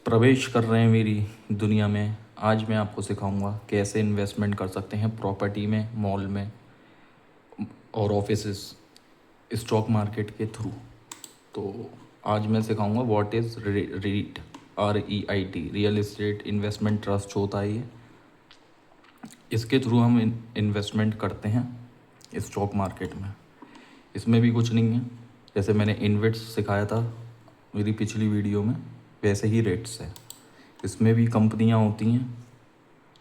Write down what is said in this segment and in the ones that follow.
प्रवेश कर रहे हैं मेरी दुनिया में। आज मैं आपको सिखाऊंगा कैसे इन्वेस्टमेंट कर सकते हैं प्रॉपर्टी में, मॉल में और ऑफिसेस, स्टॉक मार्केट के थ्रू। तो आज मैं सिखाऊंगा what is REIT, REIT, real estate investment trust होता है ये। इसके थ्रू हम इन्वेस्टमेंट करते हैं स्टॉक मार्केट में। इसमें भी कुछ नहीं है, जैसे मैंने इन्वेट्स सिखाया था मेरी पिछली वीडियो में, वैसे ही रेट्स है। इसमें भी कंपनियां होती हैं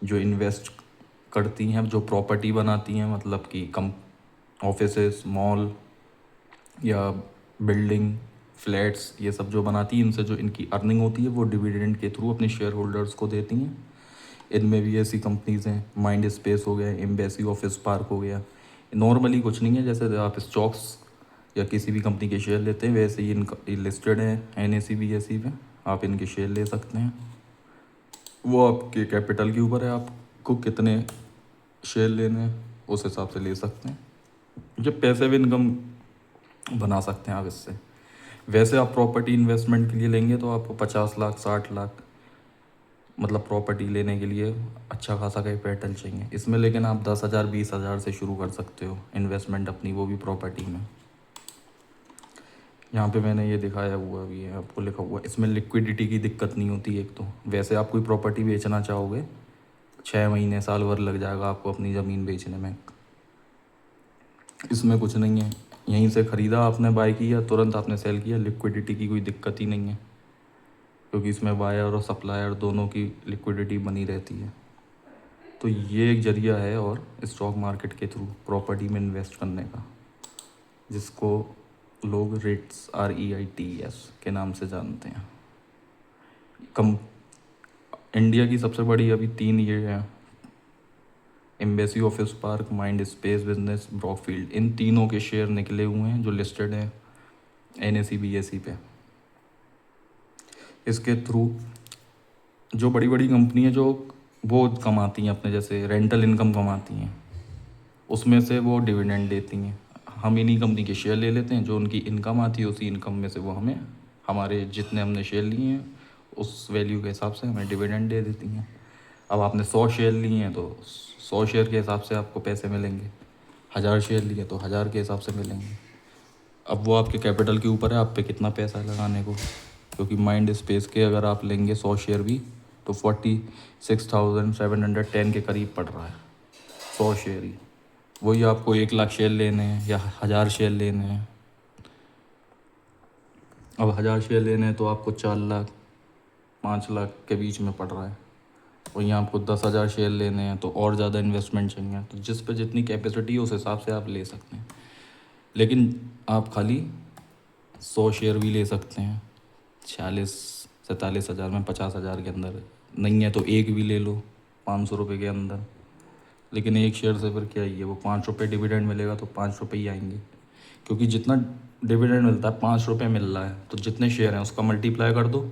जो इन्वेस्ट करती हैं, जो प्रॉपर्टी बनाती हैं, मतलब कि कम ऑफिसेस, मॉल या बिल्डिंग, फ्लैट्स, ये सब जो बनाती हैं, इनसे जो इनकी अर्निंग होती है वो डिविडेंड के थ्रू अपने शेयर होल्डर्स को देती हैं। इनमें भी ऐसी कंपनीज़ हैं, माइंड स्पेस हो गया, एम्बेसी ऑफिस पार्क हो गया। नॉर्मली कुछ नहीं है, जैसे आप स्टॉक्स या किसी भी कंपनी के शेयर लेते हैं वैसे ही इनका लिस्टेड है NSE BSE पे, आप इनके शेयर ले सकते हैं। वो आपके कैपिटल के ऊपर है, आपको कितने शेयर लेने हैं उस हिसाब से ले सकते हैं। जब पैसे भी इनकम बना सकते हैं आप इससे। वैसे आप प्रॉपर्टी इन्वेस्टमेंट के लिए लेंगे तो आपको 50 लाख 60 लाख, मतलब प्रॉपर्टी लेने के लिए अच्छा खासा कैपिटल चाहिए इसमें। लेकिन आप 10,000 20,000 से शुरू कर सकते हो इन्वेस्टमेंट अपनी, वो भी प्रॉपर्टी में। यहाँ पे मैंने ये दिखाया हुआ भी है, आपको लिखा हुआ, इसमें लिक्विडिटी की दिक्कत नहीं होती एक तो। वैसे आप कोई प्रॉपर्टी बेचना चाहोगे 6 महीने साल भर लग जाएगा आपको अपनी ज़मीन बेचने में। इसमें कुछ नहीं है, यहीं से ख़रीदा आपने, बाय किया, तुरंत आपने सेल किया, लिक्विडिटी की कोई दिक्कत ही नहीं है, क्योंकि इसमें बायर और सप्लायर दोनों की लिक्विडिटी बनी रहती है। तो ये एक ज़रिया है और स्टॉक मार्केट के थ्रू प्रॉपर्टी में इन्वेस्ट करने का, जिसको लोग रिट्स REITs के नाम से जानते हैं। कम इंडिया की सबसे बड़ी अभी 3 ये हैं, Embassy Office Park, Mindspace business, Brookfield. इन तीनों के शेयर निकले हुए हैं जो लिस्टेड हैं NSE BSE पे। इसके थ्रू जो बड़ी बड़ी कंपनी है जो वो कमाती हैं अपने, जैसे रेंटल इनकम कमाती हैं, उसमें से वो डिविडेंड देती हैं। हम इन्हीं कंपनी के शेयर ले लेते हैं, जो उनकी इनकम आती है उसी इनकम में से वो हमें, हमारे जितने हमने शेयर लिए हैं उस वैल्यू के हिसाब से हमें डिविडेंड दे देती हैं। अब आपने 100 शेयर लिए हैं तो 100 शेयर के हिसाब से आपको पैसे मिलेंगे, 1000 शेयर लिए तो 1000 के हिसाब से मिलेंगे। अब वो आपके कैपिटल के ऊपर है, आप पे कितना पैसा लगाने को। क्योंकि माइंड स्पेस के अगर आप लेंगे 100 शेयर भी तो 46,710 के करीब पड़ रहा है 100 शेयर ही। वही आपको 1 लाख शेयर लेने हैं या 1000 शेयर लेने हैं। अब 1000 शेयर लेने हैं तो आपको 4 लाख 5 लाख के बीच में पड़ रहा है। वहीं आपको 10,000 शेयर लेने हैं तो और ज़्यादा इन्वेस्टमेंट चाहिए। तो जिस पे जितनी कैपेसिटी है उस हिसाब से आप ले सकते हैं। लेकिन आप खाली 100 शेयर भी ले सकते हैं 46-47 हज़ार में, 50,000 के अंदर। नहीं है तो एक भी ले लो 500 रुपये के अंदर। लेकिन एक शेयर से फिर क्या ही है, वो 5 रुपये डिविडेंड मिलेगा तो 5 रुपये ही आएंगे। क्योंकि जितना डिविडेंड मिलता है 5 रुपये मिल रहा है, तो जितने शेयर हैं उसका मल्टीप्लाई कर दो,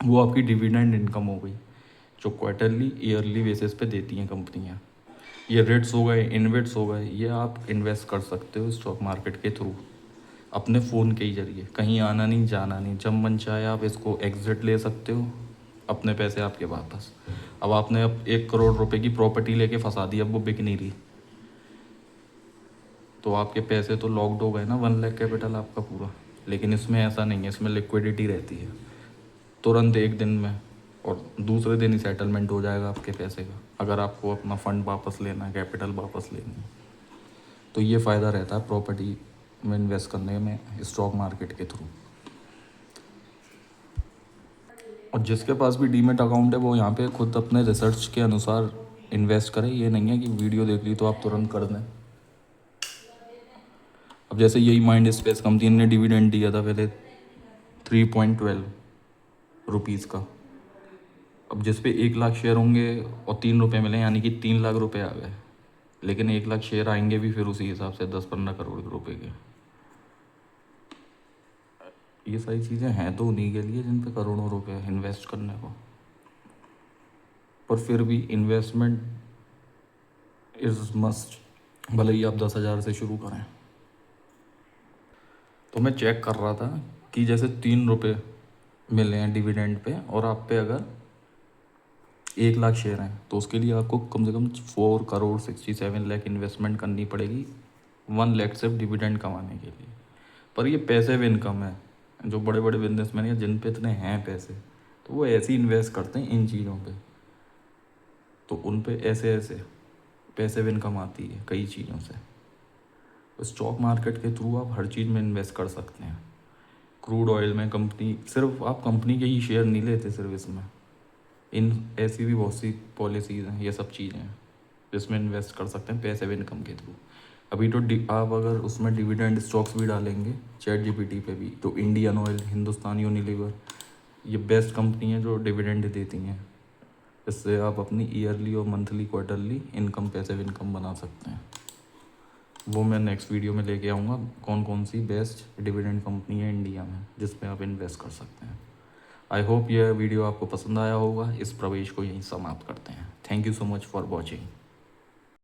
वो आपकी डिविडेंड इनकम हो गई, जो क्वार्टरली ईयरली बेसिस पे देती हैं कंपनियाँ। ये रेट्स हो गए, इन्वेट्स हो गए, ये आप इन्वेस्ट कर सकते हो स्टॉक मार्केट के थ्रू अपने फ़ोन के ही ज़रिए। कहीं आना नहीं जाना नहीं, जब मन चाहे आप इसको एग्ज़िट ले सकते हो, अपने पैसे आपके वापस। अब आपने अब 1 करोड़ रुपए की प्रॉपर्टी लेके फंसा दी, अब वो बिक नहीं रही, तो आपके पैसे तो लॉक्ड हो गए ना, 1 लाख कैपिटल आपका पूरा। लेकिन इसमें ऐसा नहीं है, इसमें लिक्विडिटी रहती है तुरंत एक दिन में, और दूसरे दिन ही सेटलमेंट हो जाएगा आपके पैसे का, अगर आपको अपना फ़ंड वापस लेना है, कैपिटल वापस लेनी है। तो ये फ़ायदा रहता है प्रॉपर्टी में इन्वेस्ट करने में स्टॉक मार्केट के थ्रू। और जिसके पास भी डीमेट अकाउंट है वो यहाँ पे खुद अपने रिसर्च के अनुसार इन्वेस्ट करें। ये नहीं है कि वीडियो देख ली तो आप तुरंत कर दें। अब जैसे यही माइंड स्पेस कंपनी ने डिविडेंड दिया था पहले 3.12 रुपीज़ का। अब जिस पे 1 लाख शेयर होंगे और 3 रुपये मिले, यानी कि 3 लाख रुपए आ गए। लेकिन 1 लाख शेयर आएंगे भी फिर उसी हिसाब से 10-15 करोड़ रुपए के। ये सारी चीज़ें हैं तो उन्हीं के लिए जिन पे करोड़ों रुपए इन्वेस्ट करने को। पर फिर भी इन्वेस्टमेंट इज़ मस्ट, भले ही आप 10,000 से शुरू करें। तो मैं चेक कर रहा था कि जैसे 3 रुपये मिले हैं डिविडेंड पे, और आप पे अगर 1 लाख शेयर हैं तो उसके लिए आपको कम से कम 4 करोड़ 67 लाख इन्वेस्टमेंट करनी पड़ेगी 1 लाख सिर्फ डिविडेंड कमाने के लिए। पर ये पैसिव इनकम है। जो बड़े बड़े बिजनेसमैन या जिन पे इतने हैं पैसे, तो वो ऐसे ही इन्वेस्ट करते हैं इन चीज़ों पे, तो उन पे ऐसे ऐसे पैसिव इनकम आती है कई चीज़ों से। स्टॉक मार्केट के थ्रू आप हर चीज़ में इन्वेस्ट कर सकते हैं। क्रूड ऑयल में कंपनी, सिर्फ आप कंपनी के ही शेयर नहीं लेते सिर्फ इसमें, इन ऐसी भी बहुत सी पॉलिसीज़ हैं, ये सब चीज़ें हैं जिसमें इन्वेस्ट कर सकते हैं पैसिव इनकम के थ्रू। अभी तो आप अगर उसमें डिविडेंड स्टॉक्स भी डालेंगे चैट जीपीटी पे भी, तो इंडियन ऑयल, हिंदुस्तान यूनिलीवर, ये बेस्ट कंपनी है जो डिविडेंड देती हैं। इससे आप अपनी ईयरली और monthly quarterly income, passive income बना सकते हैं। वो मैं नेक्स्ट वीडियो में लेके आऊँगा, कौन कौन सी बेस्ट डिविडेंड कंपनी है इंडिया में जिसमें आप इन्वेस्ट कर सकते हैं। आई होप यह वीडियो आपको पसंद आया होगा। इस प्रवेश को यहीं समाप्त करते हैं। Thank you so much for watching.